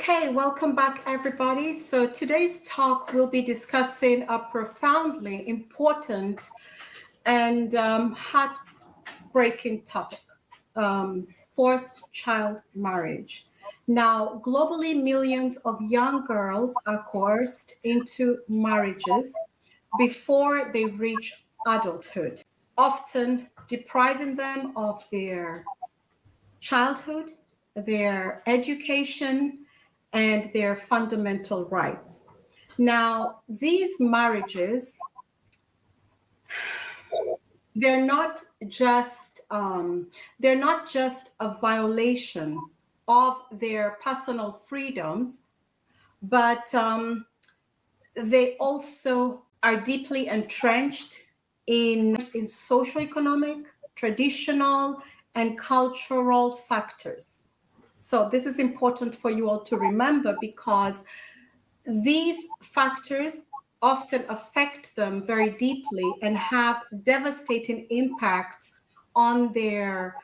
Okay, welcome back, everybody. So today's talk will be discussing a profoundly important and heartbreaking topic, forced child marriage. Now, globally, millions of young girls are coerced into marriages before they reach adulthood, often depriving them of their childhood, their education, and their fundamental rights. Now, these marriages, they're not just a violation of their personal freedoms, but they also are deeply entrenched in socioeconomic, traditional, and cultural factors. So this is important for you all to remember, because these factors often affect them very deeply and have devastating impacts on their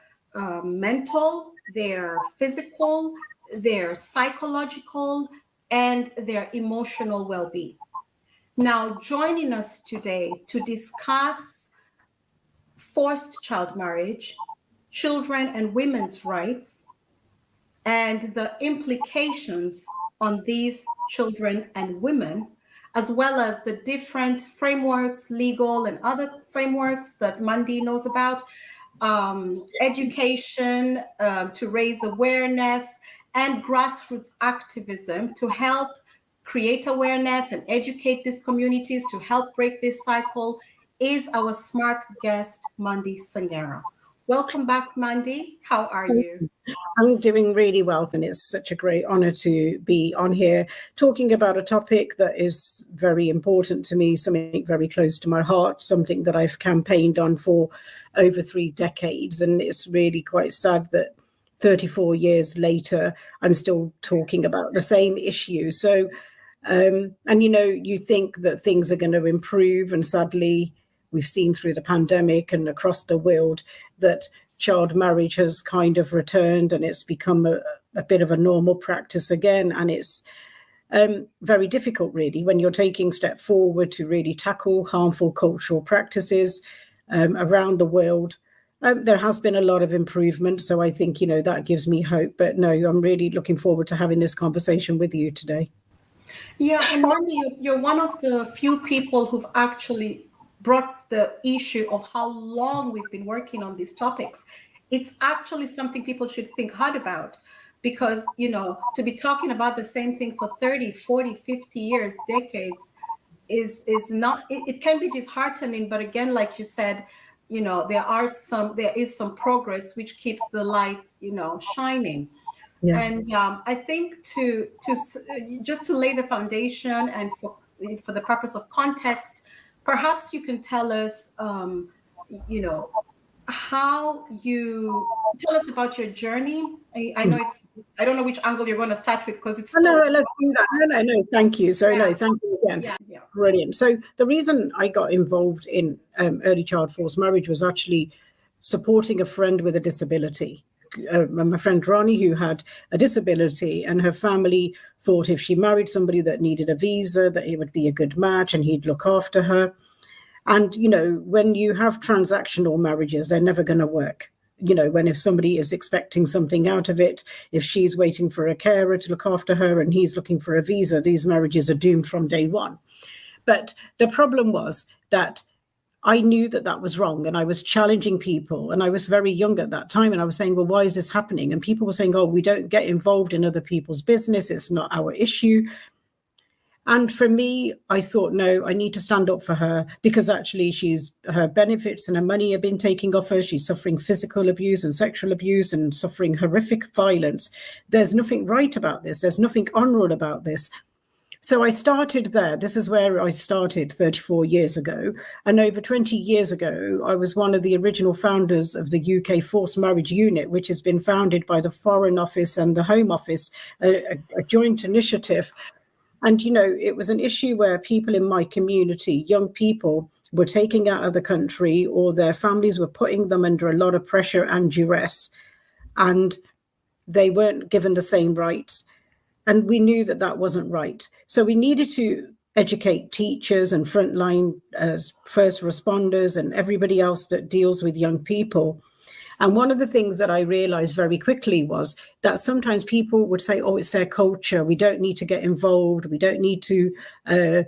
mental, their physical, their psychological, and their emotional well-being. Now, joining us today to discuss forced child marriage, children and women's rights, and the implications on these children and women, as well as the different frameworks, legal and other frameworks that Mandy knows about, education to raise awareness, and grassroots activism to help create awareness and educate these communities to help break this cycle, is our smart guest, Mandy Sanghera. Welcome back, Mandy. How are you? I'm doing really well, and it's such a great honor to be on here talking about a topic that is very important to me, something very close to my heart, something that I've campaigned on for over 3 decades. And it's really quite sad that 34 years later, I'm still talking about the same issue. So, and you think that things are going to improve, and sadly, we've seen through the pandemic and across the world that child marriage has kind of returned, and it's become a bit of a normal practice again. And it's very difficult, really, when you're taking a step forward to really tackle harmful cultural practices around the world. There has been a lot of improvement, so I think, that gives me hope. But no, I'm really looking forward to having this conversation with you today. Yeah, and Mandy, you're one of the few people who've actually brought the issue of how long we've been working on these topics. It's actually something people should think hard about, because, to be talking about the same thing for 30, 40, 50 years, decades, is not, it can be disheartening. But again, like you said, there is some progress which keeps the light, shining. Yeah. And I think to just to lay the foundation, and for the purpose don't perhaps you can tell us, how you tell us about your journey. I know I don't know which angle you're going to start with, because it's No, let's do that. No, thank you. So, no, thank you again. Yeah. Brilliant. So the reason I got involved in early child forced marriage was actually supporting a friend with a disability. My friend Ronnie, who had a disability, and her family thought if she married somebody that needed a visa, that it would be a good match and he'd look after her. And, when you have transactional marriages, they're never going to work. If somebody is expecting something out of it, if she's waiting for a carer to look after her and he's looking for a visa, these marriages are doomed from day one. But the problem was that I knew that was wrong, and I was challenging people, and I was very young at that time, and I was saying, well, why is this happening? And people were saying, oh, we don't get involved in other people's business. It's not our issue. And for me, I thought, no, I need to stand up for her, because actually her benefits and her money have been taken off her. She's suffering physical abuse and sexual abuse and suffering horrific violence. There's nothing right about this. There's nothing honorable about this. So I started there. This is where I started 34 years ago. And over 20 years ago, I was one of the original founders of the UK Forced Marriage Unit, which has been founded by the Foreign Office and the Home Office, a joint initiative. And, it was an issue where people in my community, young people, were taken out of the country, or their families were putting them under a lot of pressure and duress, and they weren't given the same rights. And we knew that that wasn't right. So we needed to educate teachers and frontline first responders and everybody else that deals with young people. And one of the things that I realized very quickly was that sometimes people would say, oh, it's their culture. We don't need to get involved. We don't need to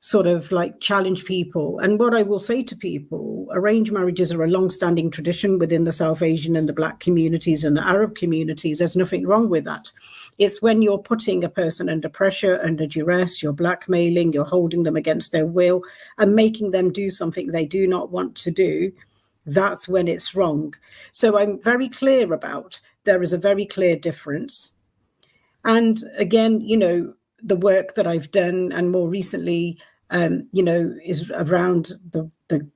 sort of like challenge people. And what I will say to people, arranged marriages are a long-standing tradition within the South Asian and the Black communities and the Arab communities. There's nothing wrong with that. It's when you're putting a person under pressure, under duress, you're blackmailing, you're holding them against their will and making them do something they do not want to do. That's when it's wrong. So I'm very clear about there is a very clear difference. And again, you know, the work that I've done and more recently, you know, is around the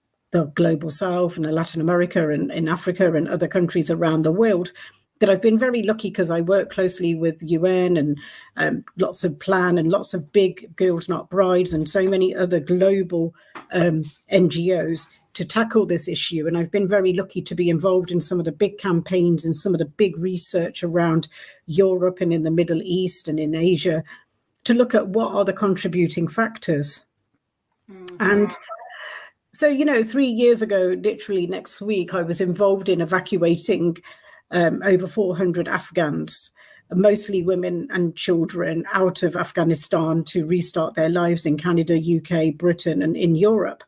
global South and Latin America and in Africa and other countries around the world, that I've been very lucky because I work closely with UN and lots of Plan and lots of big Girls Not Brides and so many other global NGOs to tackle this issue. And I've been very lucky to be involved in some of the big campaigns and some of the big research around Europe and in the Middle East and in Asia to look at what are the contributing factors. Mm-hmm. And so, you know, 3 years ago, literally next week, I was involved in evacuating over 400 Afghans, mostly women and children, out of Afghanistan to restart their lives in Canada, UK, Britain, and in Europe.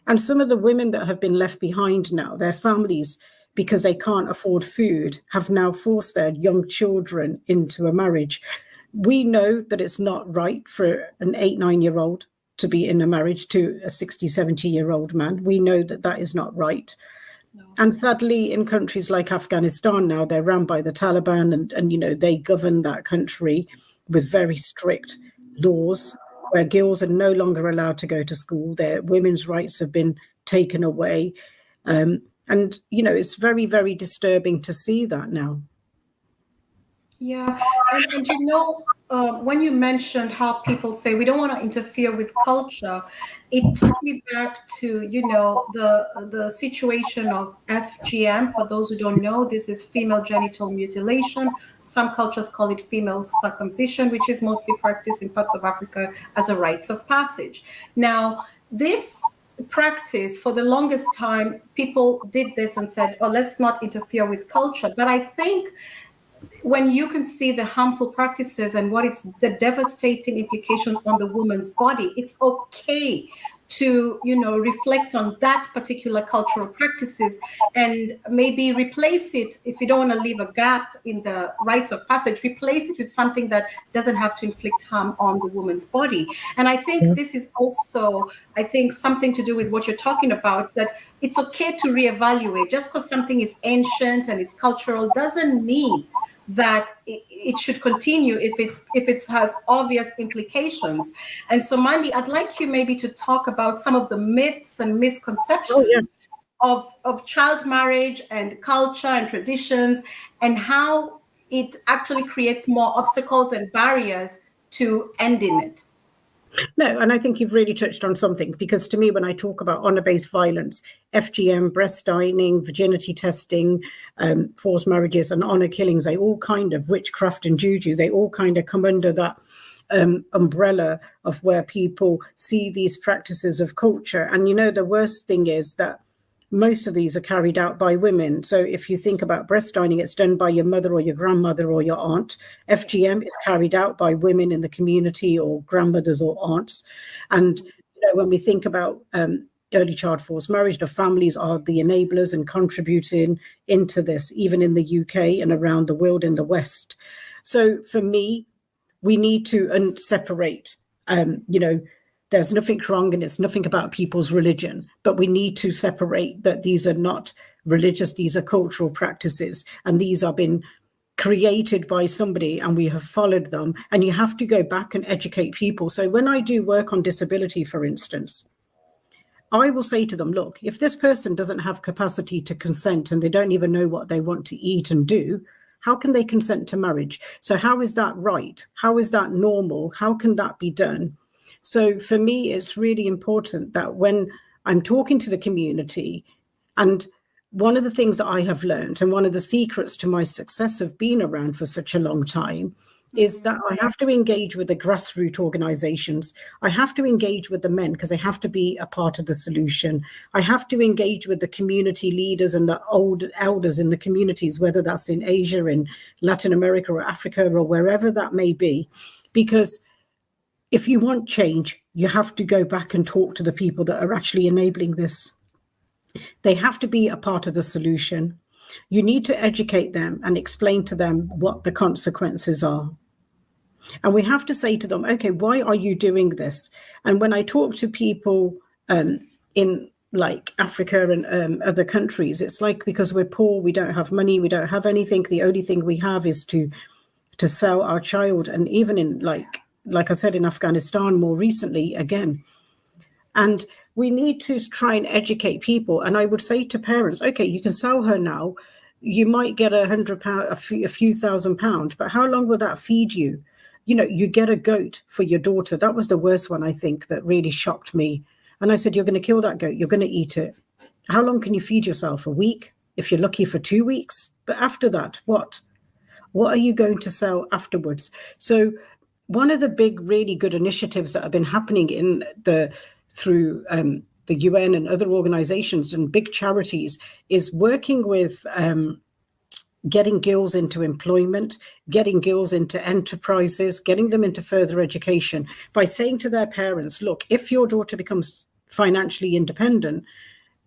And some of the women that have been left behind now, their families, because they can't afford food, have now forced their young children into a marriage. We know that it's not right for an 8-9-year-old to be in a marriage to a 60, 70-year-old man. We know that that is not right. No. And sadly, in countries like Afghanistan now, they're run by the Taliban and you know, they govern that country with very strict laws where girls are no longer allowed to go to school. Their women's rights have been taken away. And, you know, it's very, very disturbing to see that now. Yeah. And you know, when you mentioned how people say we don't want to interfere with culture, it took me back to, you know, the situation of FGM. For those who don't know, this is female genital mutilation. Some cultures call it female circumcision, which is mostly practiced in parts of Africa as a rites of passage. Now, this practice, for the longest time, people did this and said, oh, let's not interfere with culture. But I think when you can see the harmful practices and what it's the devastating implications on the woman's body, it's okay to, you know, reflect on that particular cultural practices and maybe replace it. If you don't want to leave a gap in the rites of passage, replace it with something that doesn't have to inflict harm on the woman's body. And I think this is also, I think, something to do with what you're talking about, that it's okay to reevaluate. Just because something is ancient and it's cultural doesn't mean that it should continue if it has obvious implications. And so, Mandy, I'd like you maybe to talk about some of the myths and misconceptions of child marriage and culture and traditions, and how it actually creates more obstacles and barriers to ending it. No, and I think you've really touched on something, because to me, when I talk about honor-based violence, FGM, breast dining, virginity testing, forced marriages and honor killings, they all kind of, witchcraft and juju, they all kind of come under that umbrella of where people see these practices of culture. And, you know, the worst thing is that most of these are carried out by women. So if you think about breast dining, it's done by your mother or your grandmother or your aunt. FGM is carried out by women in the community or grandmothers or aunts. And you know, when we think about early child forced marriage, the families are the enablers and contributing into this, even in the UK and around the world in the West. So for me, we need to separate, you know, there's nothing wrong and it's nothing about people's religion, but we need to separate that these are not religious, these are cultural practices, and these have been created by somebody and we have followed them, and you have to go back and educate people. So when I do work on disability, for instance, I will say to them, look, if this person doesn't have capacity to consent and they don't even know what they want to eat and do, how can they consent to marriage? So how is that right? How is that normal? How can that be done? So for me, it's really important that when I'm talking to the community, and one of the things that I have learned and one of the secrets to my success of being around for such a long time is that I have to engage with the grassroots organizations. I have to engage with the men because they have to be a part of the solution. I have to engage with the community leaders and the old elders in the communities, whether that's in Asia, in Latin America or Africa or wherever that may be, because if you want change, you have to go back and talk to the people that are actually enabling this. They have to be a part of the solution. You need to educate them and explain to them what the consequences are. And we have to say to them, okay, why are you doing this? And when I talk to people in like Africa and other countries, it's like, because we're poor, we don't have money, we don't have anything. The only thing we have is to sell our child. And even in like I said, in Afghanistan more recently again. And we need to try and educate people. And I would say to parents, okay, you can sell her now. You might get £100, a few £1,000, but how long will that feed you? You know, you get a goat for your daughter. That was the worst one, I think, that really shocked me. And I said, you're going to kill that goat. You're going to eat it. How long can you feed yourself? A week? If you're lucky, for 2 weeks. But after that, what? What are you going to sell afterwards? So one of the big, really good initiatives that have been happening through the UN and other organizations and big charities is working with getting girls into employment, getting girls into enterprises, getting them into further education by saying to their parents, look, if your daughter becomes financially independent,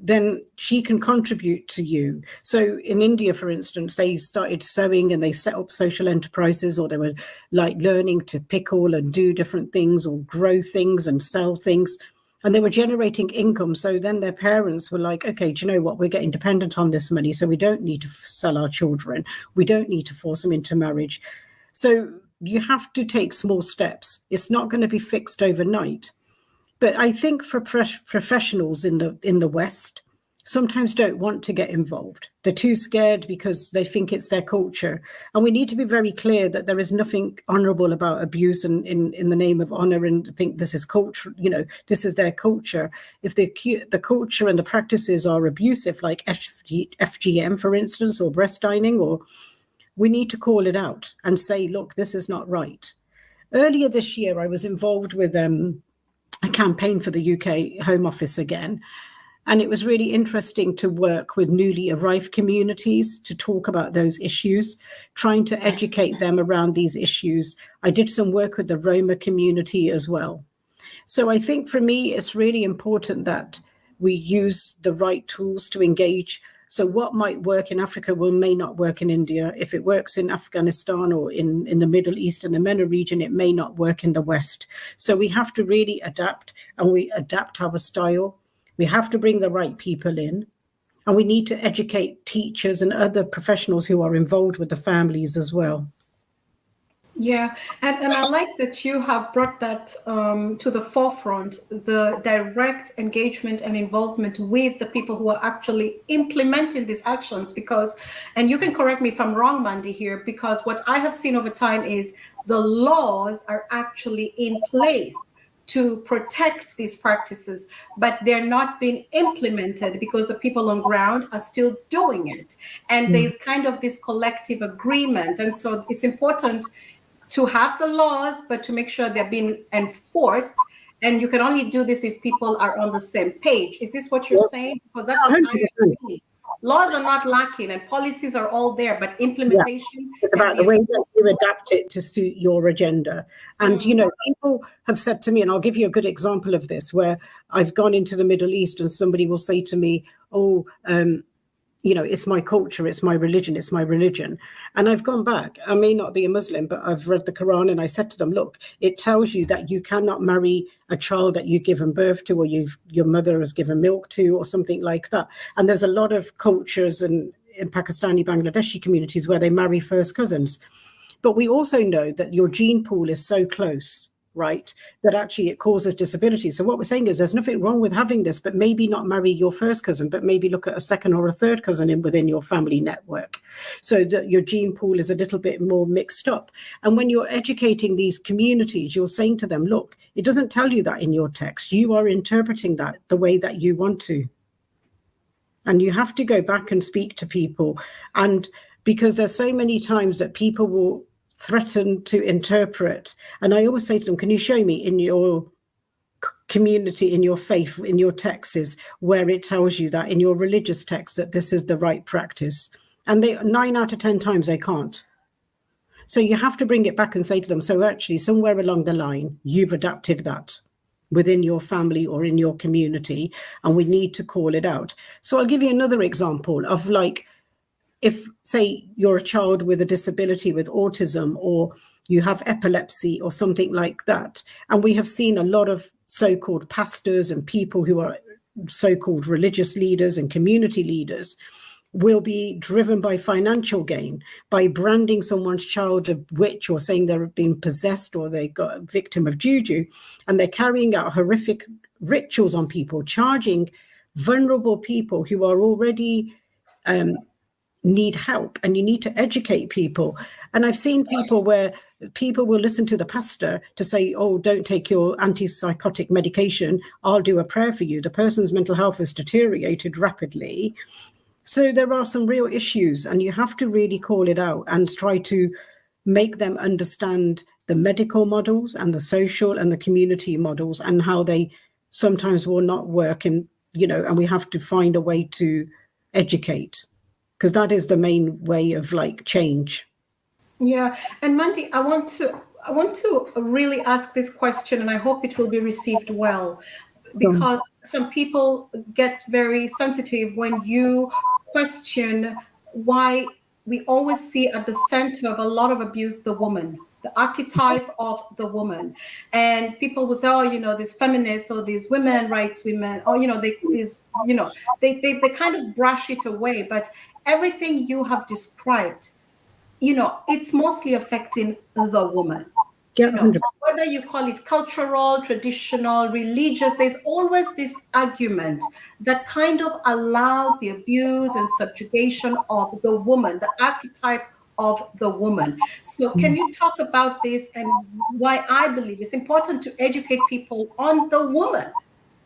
then she can contribute to you. So in India, for instance, they started sewing and they set up social enterprises, or they were like learning to pickle and do different things or grow things and sell things. And they were generating income. So then their parents were like, okay, do you know what? We're getting dependent on this money. So we don't need to sell our children. We don't need to force them into marriage. So you have to take small steps. It's not going to be fixed overnight. But I think for professionals in the West, sometimes don't want to get involved. They're too scared because they think it's their culture. And we need to be very clear that there is nothing honorable about abuse in the name of honor and think this is culture, you know, this is their culture. If the culture and the practices are abusive, like FGM, for instance, or breast dining, or we need to call it out and say, look, this is not right. Earlier this year, I was involved with a campaign for the UK Home Office again. And it was really interesting to work with newly arrived communities to talk about those issues, trying to educate them around these issues. I did some work with the Roma community as well. So I think for me, it's really important that we use the right tools to engage. So what might work in Africa may not work in India. If it works in Afghanistan or in the Middle East and the MENA region, it may not work in the West. So we have to really adapt, and we adapt our style. We have to bring the right people in, and we need to educate teachers and other professionals who are involved with the families as well. Yeah, and I like that you have brought that to the forefront, the direct engagement and involvement with the people who are actually implementing these actions, because, and you can correct me if I'm wrong, Mandy, here, because what I have seen over time is the laws are actually in place to protect these practices, but they're not being implemented because the people on ground are still doing it. And there's kind of this collective agreement. And so it's important to have the laws, but to make sure they're being enforced. And you can only do this if people are on the same page. Is this what you're saying? Because that's what I agree. Laws are not lacking and policies are all there, but implementation. It's about the way that you adapt it to suit your agenda. And, you know, people have said to me, and I'll give you a good example of this, where I've gone into the Middle East and somebody will say to me, oh, you know, it's my culture, it's my religion, it's my religion. And I've gone back. I may not be a Muslim, but I've read the Quran, and I said to them, look, it tells you that you cannot marry a child that you've given birth to, or your mother has given milk to, or something like that. And there's a lot of cultures in Pakistani, Bangladeshi communities where they marry first cousins. But we also know that your gene pool is so close, right, that actually it causes disability. So what we're saying is there's nothing wrong with having this, but maybe not marry your first cousin, but maybe look at a second or a third cousin within your family network, so that your gene pool is a little bit more mixed up. And when you're educating these communities, you're saying to them, look, it doesn't tell you that in your text. You are interpreting that the way that you want to. And you have to go back and speak to people. And because there's so many times that people will threaten to interpret. And I always say to them, can you show me in your community, in your faith, in your texts, where it tells you that in your religious text that this is the right practice? And 9 out of 10 times they can't. So you have to bring it back and say to them, so actually somewhere along the line, you've adapted that within your family or in your community, and we need to call it out. So I'll give you another example of, like, if, say, you're a child with a disability, with autism, or you have epilepsy or something like that, and we have seen a lot of so-called pastors and people who are so-called religious leaders and community leaders will be driven by financial gain, by branding someone's child a witch, or saying they're being possessed, or they got a victim of juju, and they're carrying out horrific rituals on people, charging vulnerable people who are already need help. And you need to educate people. And I've seen people where people will listen to the pastor to say, oh, don't take your antipsychotic medication, I'll do a prayer for you. The person's mental health has deteriorated rapidly. So there are some real issues, and you have to really call it out and try to make them understand the medical models and the social and the community models, and how they sometimes will not work. And, and we have to find a way to educate, because that is the main way of, like, change. Yeah. And Mandy, I want to really ask this question, and I hope it will be received well, because some people get very sensitive when you question why we always see at the center of a lot of abuse the woman, the archetype of the woman. And people will say, oh, these feminists or these women rights women, or, they kind of brush it away. But everything you have described, it's mostly affecting the woman. Yeah, Whether you call it cultural, traditional, religious, there's always this argument that kind of allows the abuse and subjugation of the woman, the archetype of the woman. So can you talk about this, and why I believe it's important to educate people on the woman?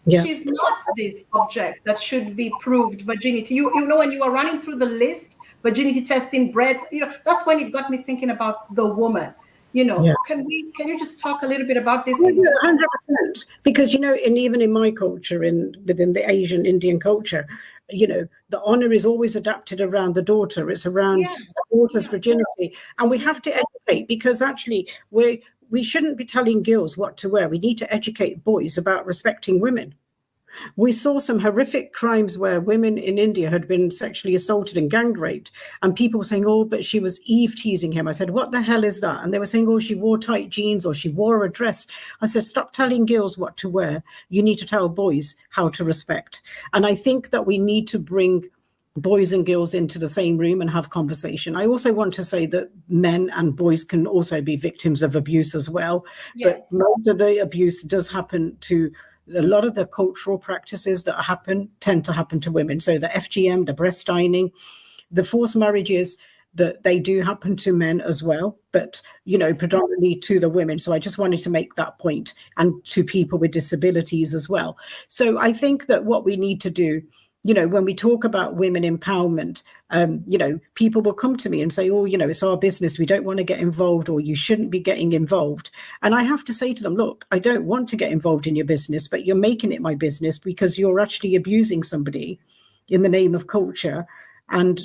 Yeah. She's not this object that should be proved virginity. You know, when you were running through the list, virginity testing, bread, that's when it got me thinking about the woman. Yeah. Can you just talk a little bit about this? 100%. Because, and even in my culture, within the Asian Indian culture, the honor is always adapted around the daughter. It's around the daughter's virginity. And we have to educate, because actually we shouldn't be telling girls what to wear. We need to educate boys about respecting women. We saw some horrific crimes where women in India had been sexually assaulted and gang raped, and people were saying, oh, but she was Eve teasing him. I said, what the hell is that? And they were saying, oh, she wore tight jeans, or she wore a dress. I said, stop telling girls what to wear. You need to tell boys how to respect. And I think that we need to bring boys and girls into the same room and have conversation. I also want to say that men and boys can also be victims of abuse as well. Yes. But most of the abuse does happen to a lot of the cultural practices that tend to happen to women. So the FGM, the breast dining, the forced marriages, that they do happen to men as well, but, predominantly to the women. So I just wanted to make that point, and to people with disabilities as well. So I think that what we need to do, when we talk about women empowerment, people will come to me and say, oh, it's our business, we don't want to get involved, or you shouldn't be getting involved. And I have to say to them, look, I don't want to get involved in your business, but you're making it my business because you're actually abusing somebody in the name of culture. And,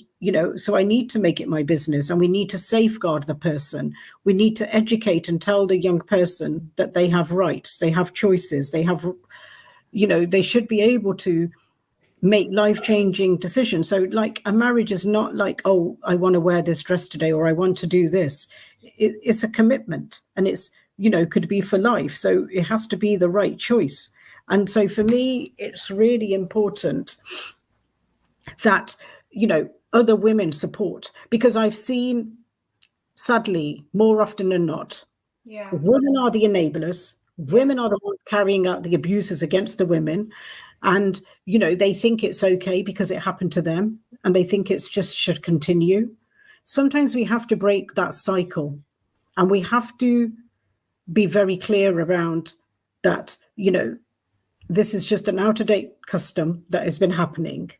so I need to make it my business, and we need to safeguard the person. We need to educate and tell the young person that they have rights, they have choices, they have, they should be able to make life-changing decisions. So, like, a marriage is not like, oh, I want to wear this dress today, or I want to do this. It's a commitment, and it's, could be for life. So it has to be the right choice. And so for me, it's really important that, other women support, because I've seen, sadly, more often than not, women are the enablers. Women are the ones carrying out the abuses against the women. And, they think it's okay because it happened to them, and they think it's just should continue. Sometimes we have to break that cycle, and we have to be very clear around that, this is just an out-of-date custom that has been happening.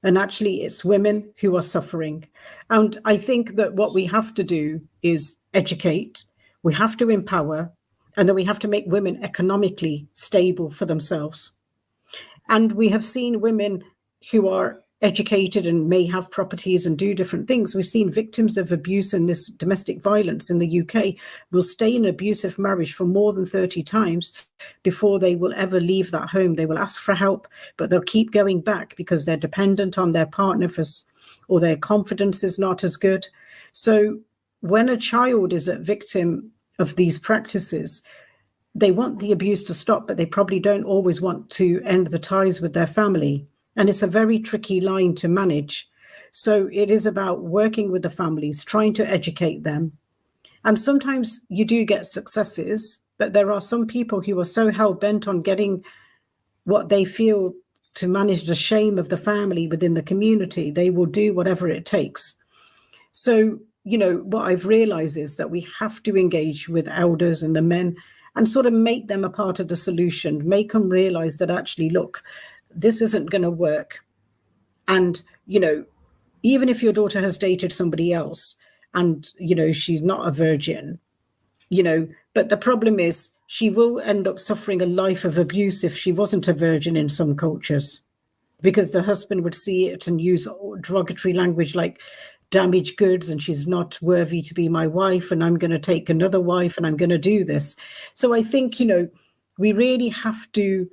And actually, it's women who are suffering. And I think that what we have to do is educate, we have to empower, and then we have to make women economically stable for themselves. And we have seen women who are educated and may have properties and do different things. We've seen victims of abuse and this domestic violence in the UK will stay in an abusive marriage for more than 30 times before they will ever leave that home. They will ask for help, but they'll keep going back because they're dependent on their partner or their confidence is not as good. So when a child is a victim of these practices, they want the abuse to stop, but they probably don't always want to end the ties with their family. And it's a very tricky line to manage. So it is about working with the families, trying to educate them. And sometimes you do get successes, but there are some people who are so hell-bent on getting what they feel to manage the shame of the family within the community. They will do whatever it takes. So, what I've realized is that we have to engage with elders and the men and sort of make them a part of the solution, make them realize that actually, look, this isn't going to work. And, even if your daughter has dated somebody else and, she's not a virgin, but the problem is she will end up suffering a life of abuse if she wasn't a virgin in some cultures, because the husband would see it and use derogatory language like damaged goods and she's not worthy to be my wife and I'm going to take another wife and I'm going to do this. So I think, we really have to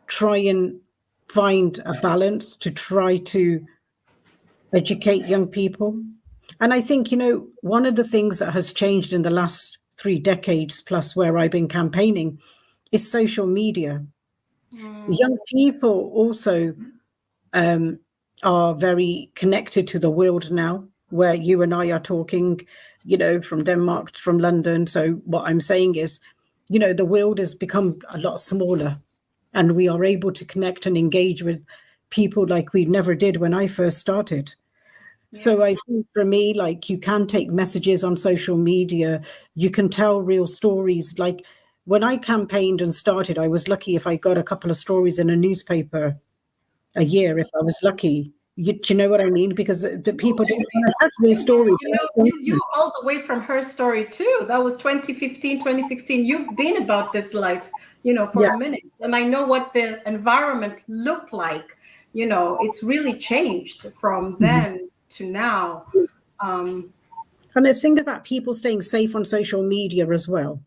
try and find a balance to try to educate young people. And I think, one of the things that has changed in the last 3 decades plus where I've been campaigning is social media. Young people also are very connected to the world now, where you and I are talking, from Denmark, from London. So what I'm saying is, the world has become a lot smaller and we are able to connect and engage with people like we never did when I first started. Yeah. So I think for me, like, you can take messages on social media, you can tell real stories. Like when I campaigned and started, I was lucky if I got a couple of stories in a newspaper a year, if I was lucky. Do you know what I mean? Because the people didn't want to touch these stories. You all the way from her story too. That was 2015, 2016. You've been about this life, for a minute. And I know what the environment looked like. It's really changed from then to now. And let's think about people staying safe on social media as well.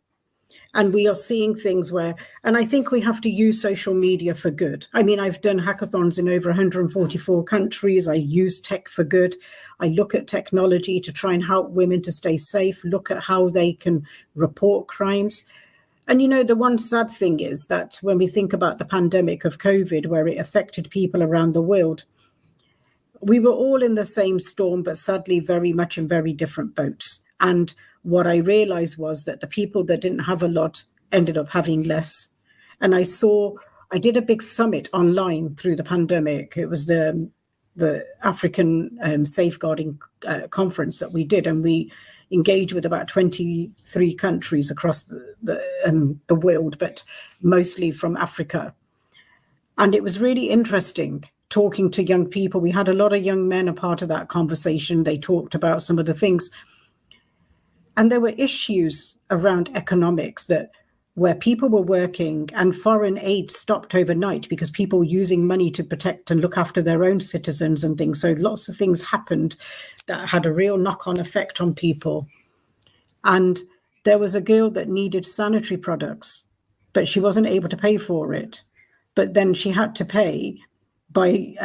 And we are seeing things and I think we have to use social media for good. I mean, I've done hackathons in over 144 countries. I use tech for good. I look at technology to try and help women to stay safe, look at how they can report crimes. And, the one sad thing is that when we think about the pandemic of COVID, where it affected people around the world, we were all in the same storm, but sadly very much in very different boats. And what I realized was that the people that didn't have a lot ended up having less. And I did a big summit online through the pandemic. It was the African safeguarding conference that we did. And we engaged with about 23 countries across the world, but mostly from Africa. And it was really interesting talking to young people. We had a lot of young men a part of that conversation. They talked about some of the things. And there were issues around economics where people were working and foreign aid stopped overnight because people were using money to protect and look after their own citizens and things. So lots of things happened that had a real knock-on effect on people. And there was a girl that needed sanitary products, but she wasn't able to pay for it. But then she had to pay by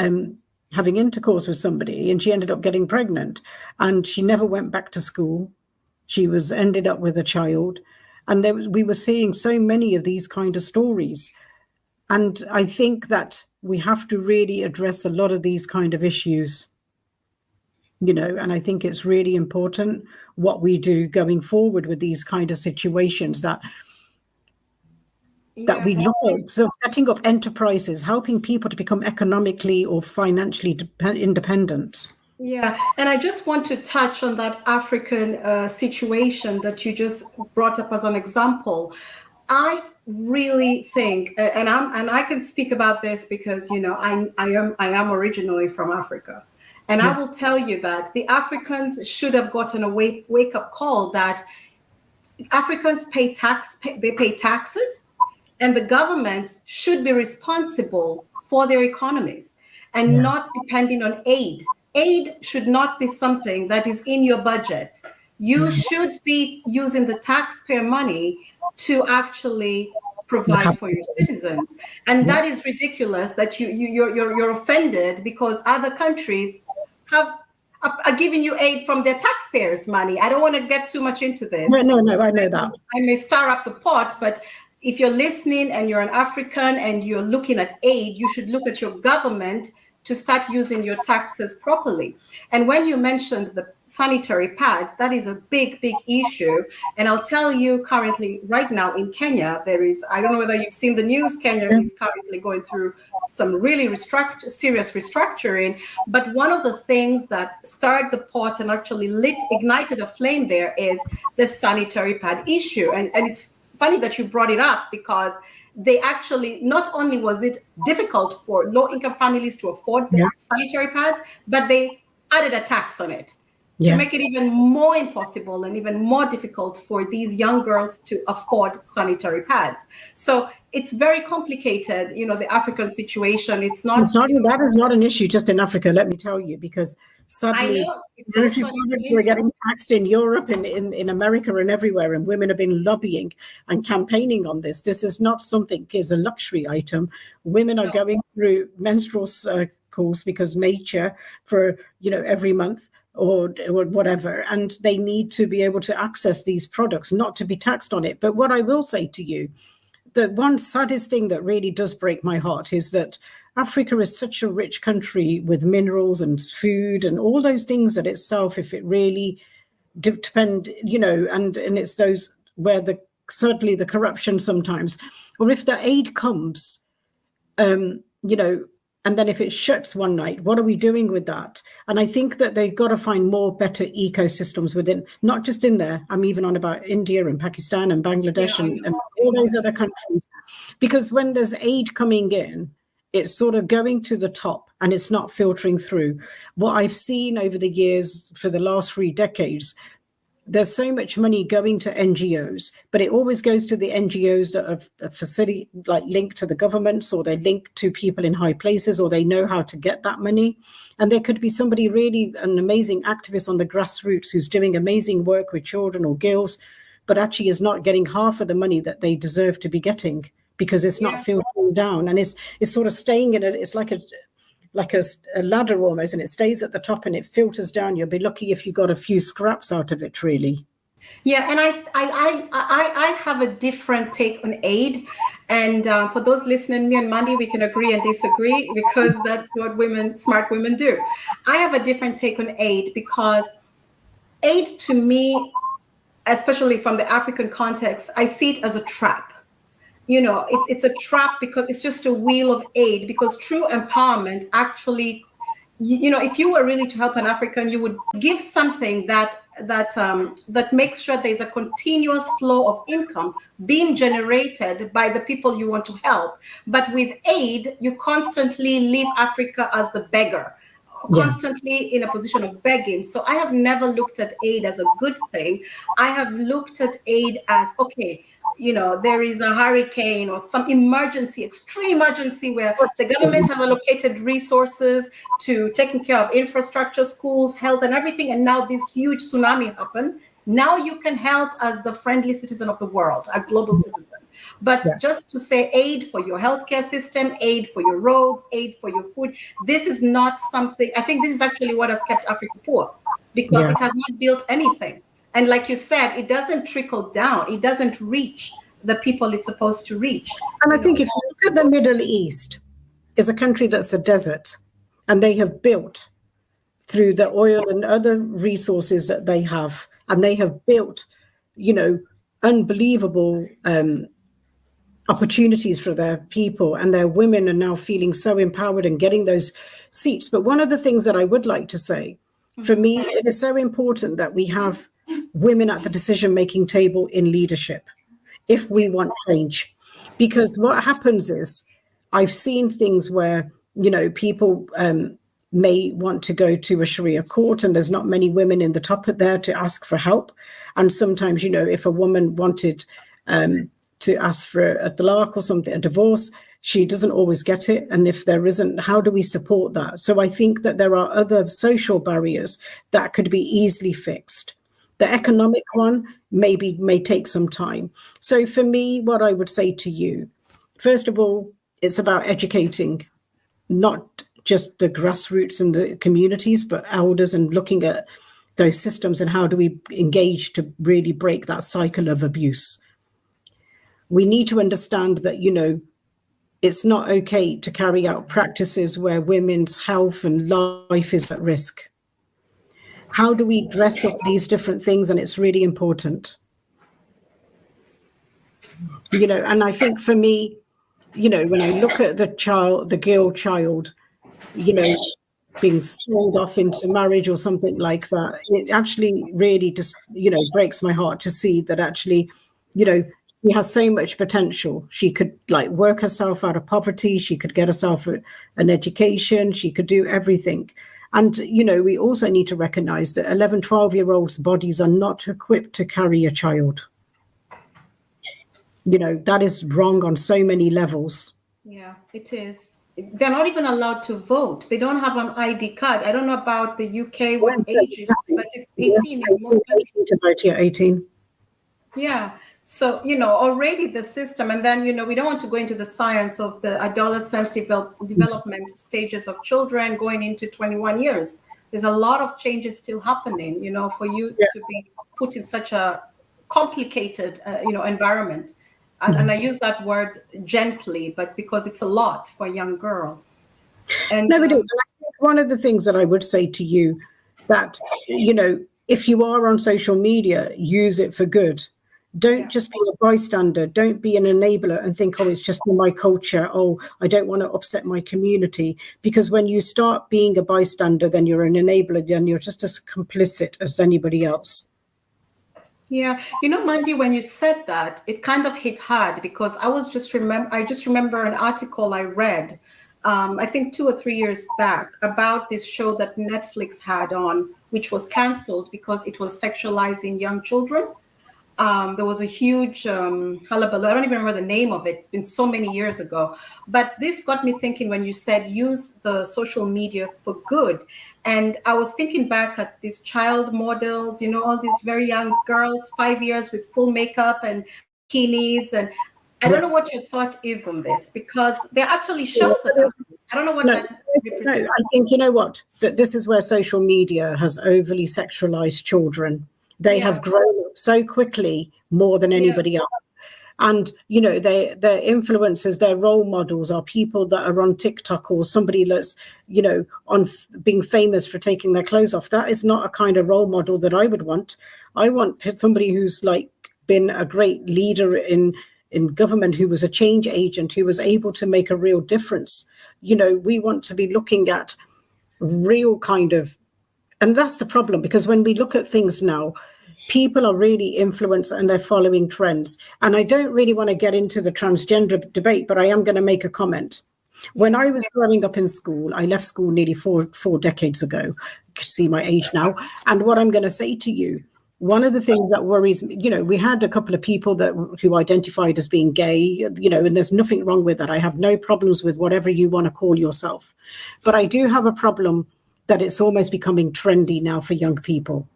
having intercourse with somebody, and she ended up getting pregnant. And she never went back to school. She ended up with a child. And we were seeing so many of these kind of stories. And I think that we have to really address a lot of these kind of issues, and I think it's really important what we do going forward with these kind of situations that we look at. So setting up enterprises, helping people to become economically or financially independent. Yeah, and I just want to touch on that African situation that you just brought up as an example. I really think, and I can speak about this because I am originally from Africa, and I will tell you that the Africans should have gotten a wake up call that Africans pay they pay taxes, and the governments should be responsible for their economies and not depending on aid. Aid should not be something that is in your budget. You should be using the taxpayer money to actually provide for your citizens. And that is ridiculous that you're offended because other countries have are giving you aid from their taxpayers' money. I don't want to get too much into this. No, I know that. I may stir up the pot, but if you're listening and you're an African and you're looking at aid, you should look at your government to start using your taxes properly. And when you mentioned the sanitary pads, that is a big, big issue. And I'll tell you currently, right now in Kenya, I don't know whether you've seen the news, Kenya is currently going through some really serious restructuring. But one of the things that stirred the pot and actually ignited a flame there is the sanitary pad issue. And it's funny that you brought it up because they actually, not only was it difficult for low-income families to afford the sanitary pads, but they added a tax on it to make it even more impossible and even more difficult for these young girls to afford sanitary pads. So it's very complicated, the African situation. That is not an issue just in Africa, let me tell you, because sadly, we're getting taxed in Europe and in America and everywhere, and women have been lobbying and campaigning on this. This is not something is a luxury item. Women are going through menstrual cycles because nature for every month or whatever, and they need to be able to access these products, not to be taxed on it. But what I will say to you, the one saddest thing that really does break my heart is that Africa is such a rich country with minerals and food and all those things that itself, if it really depend, and it's those where certainly the corruption sometimes, or if the aid comes, and then if it shuts one night, what are we doing with that? And I think that they've got to find better ecosystems within, not just in there. I'm even on about India and Pakistan and Bangladesh and all those other countries. Because when there's aid coming in, it's sort of going to the top and it's not filtering through. What I've seen over the years for the last 3 decades, there's so much money going to NGOs, but it always goes to the NGOs that are linked to the governments, or they're linked to people in high places, or they know how to get that money. And there could be somebody really, an amazing activist on the grassroots who's doing amazing work with children or girls, but actually is not getting half of the money that they deserve to be getting because it's not filtering down. And it's sort of staying in it's like a ladder almost, and it stays at the top and it filters down. You'll be lucky if you got a few scraps out of it, really. Yeah, and I have a different take on aid. And for those listening, me and Mandy, we can agree and disagree because that's what smart women do. I have a different take on aid because aid to me, especially from the African context, I see it as a trap. It's a trap because it's just a wheel of aid, because true empowerment actually, if you were really to help an African, you would give something that makes sure there's a continuous flow of income being generated by the people you want to help. But with aid, you constantly leave Africa as the beggar, constantly in a position of begging. So I have never looked at aid as a good thing. I have looked at aid as, okay, there is a hurricane or some extreme emergency where the government has allocated resources to taking care of infrastructure, schools, health, and everything. And now this huge tsunami happened. Now you can help as the friendly citizen of the world, a global citizen. But just to say aid for your healthcare system, aid for your roads, aid for your food, this is not something. I think this is actually what has kept Africa poor, because it has not built anything. And like you said, it doesn't trickle down. It doesn't reach the people it's supposed to reach. And I think if you look at the Middle East, is a country that's a desert, and they have built through the oil and other resources that they have, and they have built, unbelievable opportunities for their people, and their women are now feeling so empowered and getting those seats. But one of the things that I would like to say, for me, it is so important that we have women at the decision-making table in leadership. if we want change. Because what happens is, I've seen things where, people may want to go to a Sharia court and there's not many women in the top there to ask for help. And sometimes, if a woman wanted to ask for a talaq or something, a divorce, she doesn't always get it. And if there isn't, how do we support that? So I think that there are other social barriers that could be easily fixed. The economic one may take some time. So for me, what I would say to you, first of all, it's about educating, not just the grassroots and the communities, but elders, and looking at those systems and how do we engage to really break that cycle of abuse. We need to understand that, it's not okay to carry out practices where women's health and life is at risk. How do we dress up these different things? And it's really important. And I think for me, when I look at the girl child, being sold off into marriage or something like that, it actually really just, breaks my heart to see that actually, she has so much potential. She could work herself out of poverty. She could get herself an education. She could do everything. And, we also need to recognize that 11, 12-year-olds' bodies are not equipped to carry a child. That is wrong on so many levels. Yeah, it is. They're not even allowed to vote. They don't have an ID card. I don't know about the UK, what age is, but it's 18 in most countries. 18. Yeah. So, already the system, and then, we don't want to go into the science of the adolescence development stages of children going into 21 years. There's a lot of changes still happening, for you to be put in such a complicated, environment. And I use that word gently, but because it's a lot for a young girl. And no, it is. And I think one of the things that I would say to you that, if you are on social media, use it for good. Don't just be a bystander. Don't be an enabler and think, oh, it's just in my culture. Oh, I don't want to upset my community. Because when you start being a bystander, then you're an enabler. Then you're just as complicit as anybody else. Yeah. Mandy, when you said that, it kind of hit hard because I just remember an article I read, I think 2 or 3 years back, about this show that Netflix had on, which was canceled because it was sexualizing young children. There was a huge hullabaloo. I don't even remember the name of it. It's been so many years ago. But this got me thinking when you said use the social media for good. And I was thinking back at these child models, all these very young girls, 5 years with full makeup and bikinis. And I don't know what your thought is on this, because there are actually shows about it. I don't know what that represents. No, I think, that this is where social media has overly sexualized children. They have grown up so quickly, more than anybody else. And, their influencers, their role models are people that are on TikTok or somebody that's, on being famous for taking their clothes off. That is not a kind of role model that I would want. I want somebody who's been a great leader in government, who was a change agent, who was able to make a real difference. We want to be looking at real kind of, and that's the problem, because when we look at things now, people are really influenced and they're following trends. And I don't really want to get into the transgender debate, but I am going to make a comment. When I was growing up in school, I left school nearly four decades ago. You can see my age now. And what I'm going to say to you, one of the things that worries me, we had a couple of people who identified as being gay, and there's nothing wrong with that. I have no problems with whatever you want to call yourself. But I do have a problem that it's almost becoming trendy now for young people.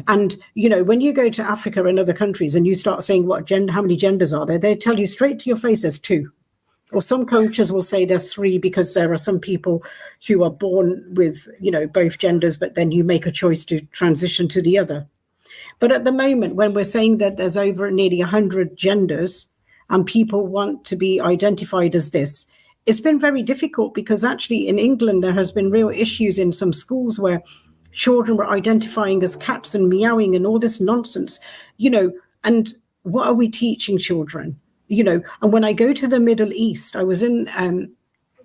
And, when you go to Africa and other countries and you start saying how many genders are there, they tell you straight to your face there's 2. Or some cultures will say there's 3 because there are some people who are born with, both genders, but then you make a choice to transition to the other. But at the moment, when we're saying that there's over nearly 100 genders and people want to be identified as this, it's been very difficult, because actually in England, there has been real issues in some schools where children were identifying as cats and meowing and all this nonsense, and what are we teaching children? And when I go to the Middle East, I was in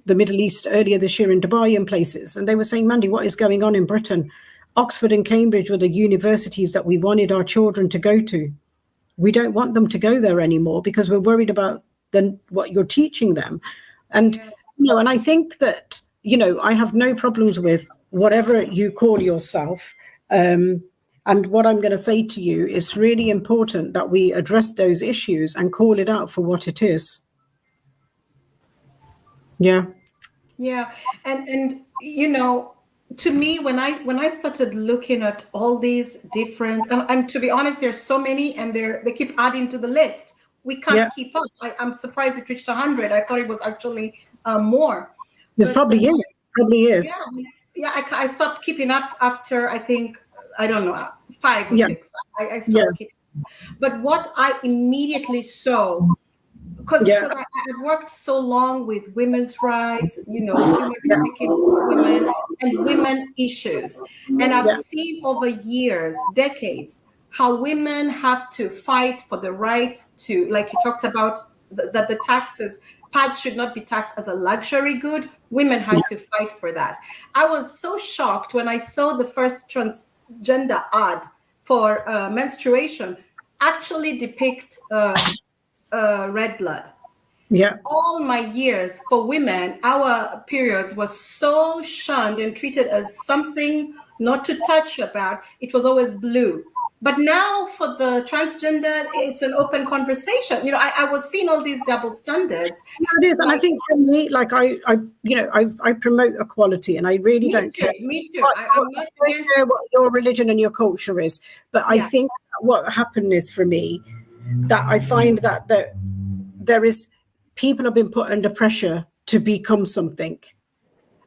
the Middle East earlier this year in Dubai and places, and they were saying, Mandy, what is going on in Britain? Oxford and Cambridge were the universities that we wanted our children to go to. we don't want them to go there anymore because we're worried about what you're teaching them. And, and I think that, I have no problems with whatever you call yourself. And what I'm going to say to you is really important that we address those issues and call it out for what it is. Yeah. Yeah. And to me, when I started looking at all these different, and to be honest, there's so many, and they keep adding to the list. We can't keep up. I'm surprised it reached 100. I thought it was actually more. This probably is. Yeah. I stopped keeping up after, I think, I don't know, 5 or 6. I stopped keeping up. But what I immediately saw, because I've worked so long with women's rights, human trafficking of women and women issues. And I've seen over years, decades, how women have to fight for the right to, like you talked about, that the taxes, pads should not be taxed as a luxury good. Women had to fight for that. I was so shocked when I saw the first transgender ad for menstruation actually depict red blood. Yeah. All my years for women, our periods was so shunned and treated as something not to touch about. It was always blue. But now for the transgender, it's an open conversation. I was seeing all these double standards. Yeah, it is. And I think for me, like I promote equality, and I really don't care. Me too. I'm not against what your religion and your culture is. But I think what happened is, for me, that I find that there is people have been put under pressure to become something.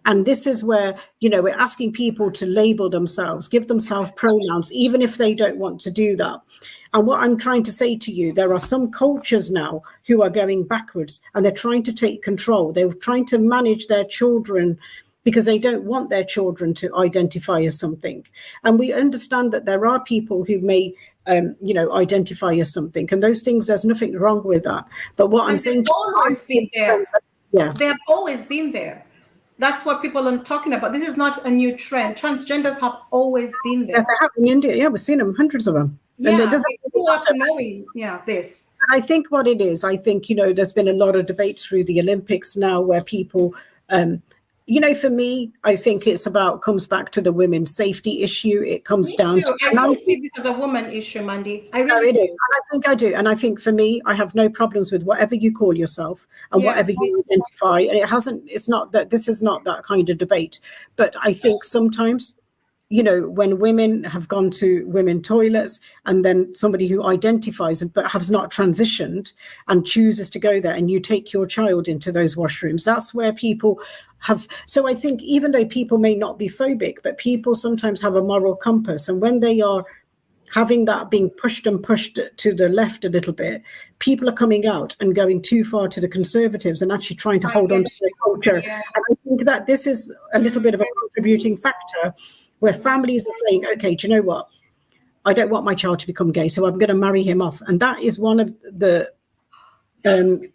And this is where, we're asking people to label themselves, give themselves pronouns, even if they don't want to do that. And what I'm trying to say to you, there are some cultures now who are going backwards, and they're trying to take control. They're trying to manage their children because they don't want their children to identify as something. And we understand that there are people who may identify as something, and those things, there's nothing wrong with that. But what I'm saying, always been there. Yeah, they have always been there. That's what people are talking about. This is not a new trend. Transgenders have always been there. Yeah, they have in India. Yeah, we've seen them, hundreds of them. Yeah, and people are knowing. Yeah, this. I think what it is, there's been a lot of debate through the Olympics now where people. For me, I think comes back to the women's safety issue. It comes down to. I don't see this as a woman issue, Mandy. I really do. And I think I do. And I think for me, I have no problems with whatever you call yourself and whatever you identify. And it's not that this is not that kind of debate. But I think sometimes, when women have gone to women toilets, and then somebody who identifies but has not transitioned and chooses to go there, and you take your child into those washrooms, that's where people have. So I think even though people may not be phobic, but people sometimes have a moral compass. And when they are having that being pushed to the left a little bit, people are coming out and going too far to the conservatives and actually trying to hold on to their culture. And I think that this is a little bit of a contributing factor where families are saying, okay, do you know what? I don't want my child to become gay, so I'm going to marry him off. And that is one of the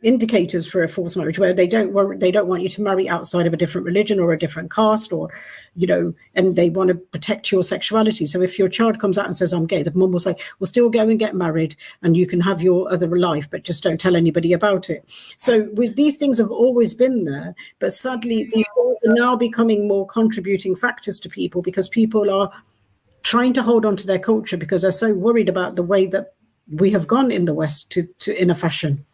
indicators for a forced marriage, where they don't want you to marry outside of a different religion or a different caste, or and they want to protect your sexuality. So if your child comes out and says I'm gay, the mum will say, well, still go and get married and you can have your other life, but just don't tell anybody about it. So these things have always been there, but sadly these things are now becoming more contributing factors to people, because people are trying to hold on to their culture because they're so worried about the way that we have gone in the West to in a fashion.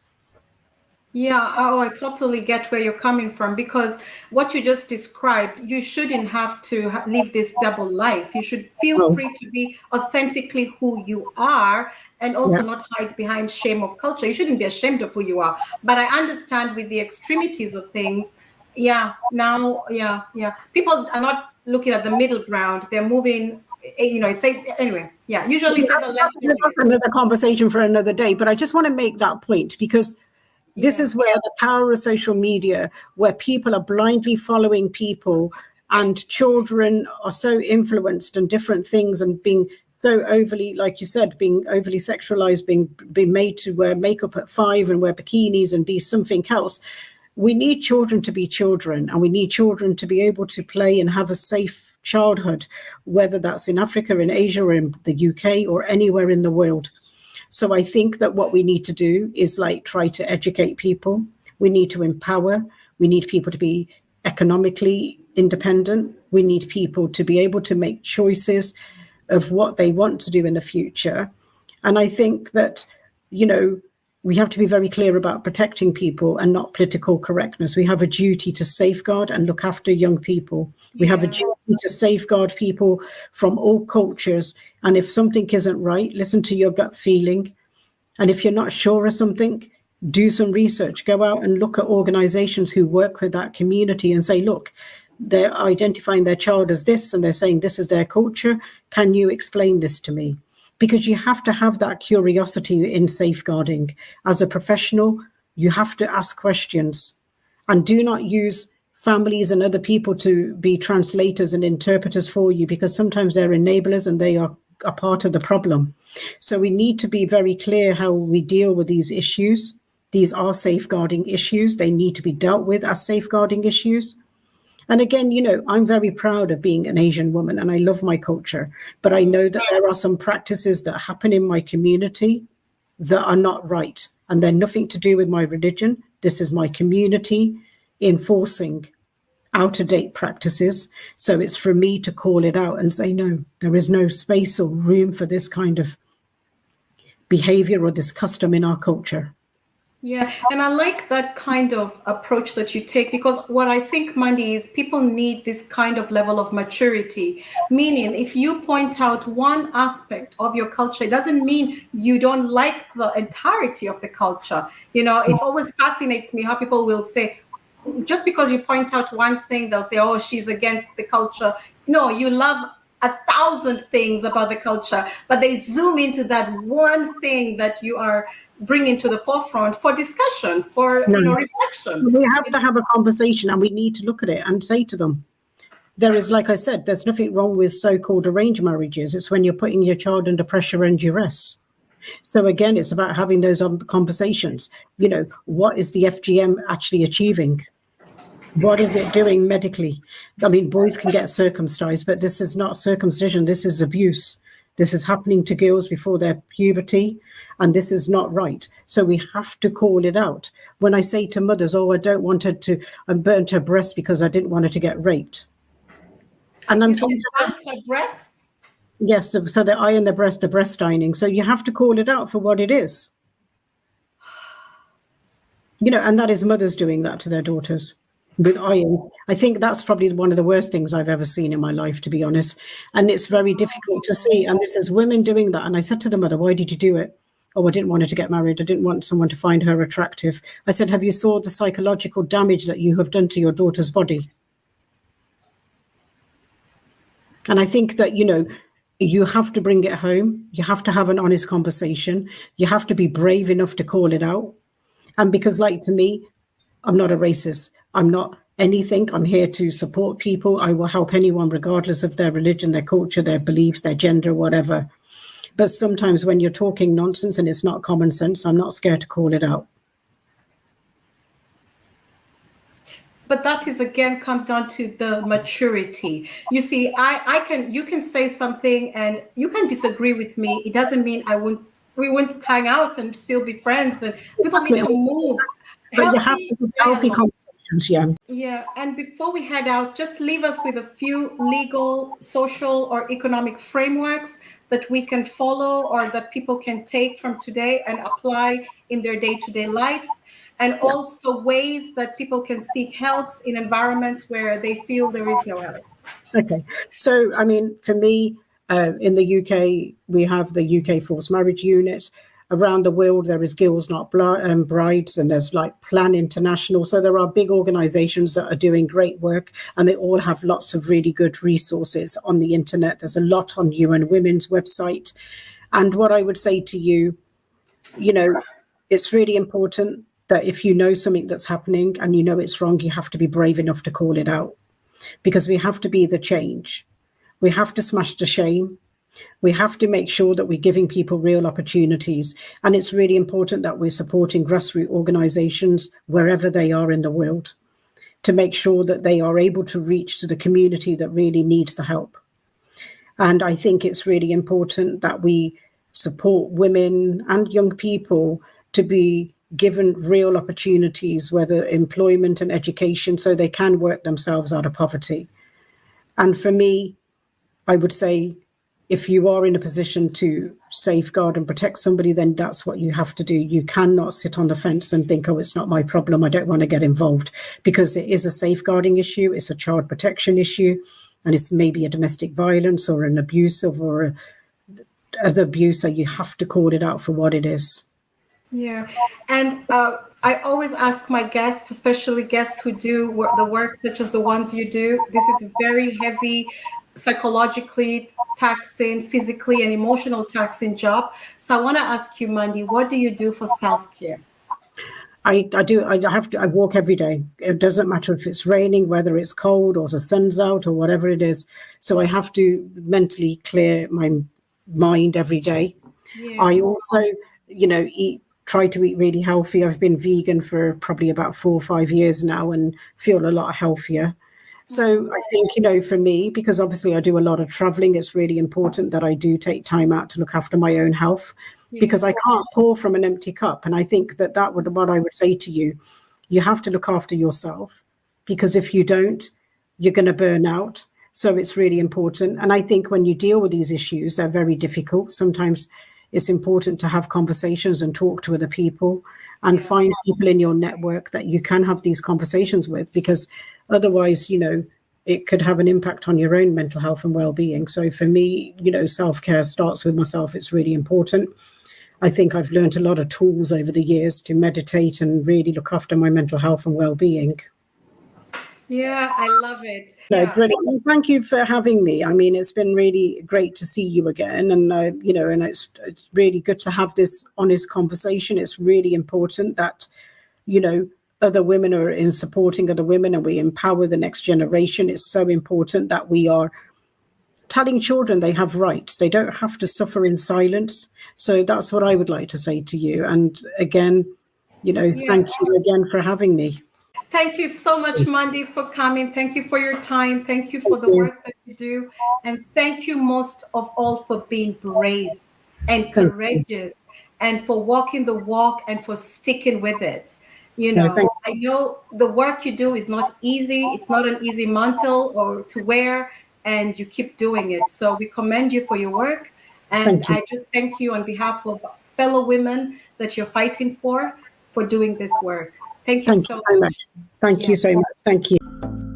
Yeah, I totally get where you're coming from, because what you just described, you shouldn't have to live this double life. You should feel free to be authentically who you are, and also not hide behind shame of culture. You shouldn't be ashamed of who you are. But I understand with the extremities of things, people are not looking at the middle ground. They're moving, anyway. Yeah, usually it's the left. Another conversation for another day. But I just want to make that point, because this is where the power of social media, where people are blindly following people, and children are so influenced in different things and being so overly, like you said, being overly sexualized, being made to wear makeup at 5 and wear bikinis and be something else. We need children to be children, and we need children to be able to play and have a safe childhood, whether that's in Africa, in Asia, or in the UK, or anywhere in the world. So I think that what we need to do is like try to educate people. We need to empower. We need people to be economically independent. We need people to be able to make choices of what they want to do in the future. And I think that, we have to be very clear about protecting people and not political correctness. We have a duty to safeguard and look after young people. We have a duty to safeguard people from all cultures. And if something isn't right, listen to your gut feeling. And if you're not sure of something, do some research. Go out and look at organizations who work with that community and say, look, they're identifying their child as this and they're saying this is their culture. Can you explain this to me? Because you have to have that curiosity in safeguarding. As a professional, you have to ask questions, and do not use families and other people to be translators and interpreters for you, because sometimes they're enablers and they are a part of the problem. So we need to be very clear how we deal with these issues. These are safeguarding issues. They need to be dealt with as safeguarding issues. And again, I'm very proud of being an Asian woman and I love my culture, but I know that there are some practices that happen in my community that are not right, and they're nothing to do with my religion. This is my community enforcing out-of-date practices. So it's for me to call it out and say, no, there is no space or room for this kind of behavior or this custom in our culture. Yeah, and I like that kind of approach that you take, because what I think, Mandy, is people need this kind of level of maturity. Meaning, if you point out one aspect of your culture, it doesn't mean you don't like the entirety of the culture. It always fascinates me how people will say, just because you point out one thing, they'll say, oh, she's against the culture. No, you love 1,000 things about the culture, but they zoom into that one thing that you are bringing to the forefront for discussion, for reflection. We have to have a conversation, and we need to look at it and say to them, there is, like I said, there's nothing wrong with so-called arranged marriages. It's when you're putting your child under pressure and duress. So again, it's about having those conversations. What is the FGM actually achieving? What is it doing medically? I mean, boys can get circumcised, but this is not circumcision. This is abuse. This is happening to girls before their puberty, and this is not right. So we have to call it out. When I say to mothers, oh, I don't want her to, I burnt her breast because I didn't want her to get raped. And I'm saying, burnt her breasts? Yes, so the eye in the breast, the breast ironing. So you have to call it out for what it is. And that is mothers doing that to their daughters with irons. I think that's probably one of the worst things I've ever seen in my life, to be honest. And it's very difficult to see. And this is women doing that. And I said to the mother, why did you do it? Oh, I didn't want her to get married. I didn't want someone to find her attractive. I said, have you saw the psychological damage that you have done to your daughter's body? And I think that, you have to bring it home. You have to have an honest conversation. You have to be brave enough to call it out. And because, like, to me, I'm not a racist. I'm not anything. I'm here to support people. I will help anyone, regardless of their religion, their culture, their belief, their gender, whatever. But sometimes when you're talking nonsense and it's not common sense, I'm not scared to call it out. But that is, again, comes down to the maturity. You see, you can say something and you can disagree with me. It doesn't mean we won't hang out and still be friends. And people need to move. But you have to have healthy conversations, yeah. Yeah, and before we head out, just leave us with a few legal, social, or economic frameworks that we can follow or that people can take from today and apply in their day-to-day lives, and also ways that people can seek help in environments where they feel there is no help. Okay, so I mean, for me, in the UK, we have the UK Forced Marriage Unit. Around the world, there is Girls Not Brides, and there's like Plan International. So there are big organizations that are doing great work, and they all have lots of really good resources on the internet. There's a lot on UN Women's website. And what I would say to you, it's really important that if you know something that's happening and you know it's wrong, you have to be brave enough to call it out, because we have to be the change. We have to smash the shame. We have to make sure that we're giving people real opportunities. And it's really important that we're supporting grassroots organizations wherever they are in the world to make sure that they are able to reach to the community that really needs the help. And I think it's really important that we support women and young people to be given real opportunities, whether employment and education, so they can work themselves out of poverty. And for me, I would say, if you are in a position to safeguard and protect somebody, then that's what you have to do. You cannot sit on the fence and think, oh, it's not my problem, I don't want to get involved, because it is a safeguarding issue, it's a child protection issue, and it's maybe a domestic violence or an abusive or other abuse, so you have to call it out for what it is. Yeah. And I always ask my guests, especially guests who do the work such as the ones you do, this is very heavy, psychologically taxing, physically and emotional taxing job. So I want to ask you, Mandy, what do you do for self-care? I walk every day. It doesn't matter if it's raining, whether it's cold or the sun's out or whatever it is. So I have to mentally clear my mind every day. Yeah. I also, try to eat really healthy. I've been vegan for probably about 4 or 5 years now and feel a lot healthier. So I think, for me, because obviously I do a lot of traveling, it's really important that I do take time out to look after my own health, because I can't pour from an empty cup. And I think that would what I would say to you. You have to look after yourself, because if you don't, you're going to burn out. So it's really important. And I think when you deal with these issues, they're very difficult. Sometimes it's important to have conversations and talk to other people and find people in your network that you can have these conversations with, because otherwise, it could have an impact on your own mental health and well-being. So for me, self-care starts with myself. It's really important. I think I've learned a lot of tools over the years to meditate and really look after my mental health and well-being. Yeah, I love it. No, brilliant. Well, thank you for having me. I mean, it's been really great to see you again. And, and it's really good to have this honest conversation. It's really important that, other women are in supporting other women and we empower the next generation. It's so important that we are telling children they have rights. They don't have to suffer in silence. So that's what I would like to say to you. And again, thank you again for having me. Thank you so much, Mandy, for coming. Thank you for your time. Thank you for the work that you do. And thank you most of all for being brave and courageous and for walking the walk and for sticking with it. I know the work you do is not easy. It's not an easy mantle or to wear, and you keep doing it. So we commend you for your work. And I just thank you on behalf of fellow women that you're fighting for doing this work. Thank you so much. Thank you so much. Thank you.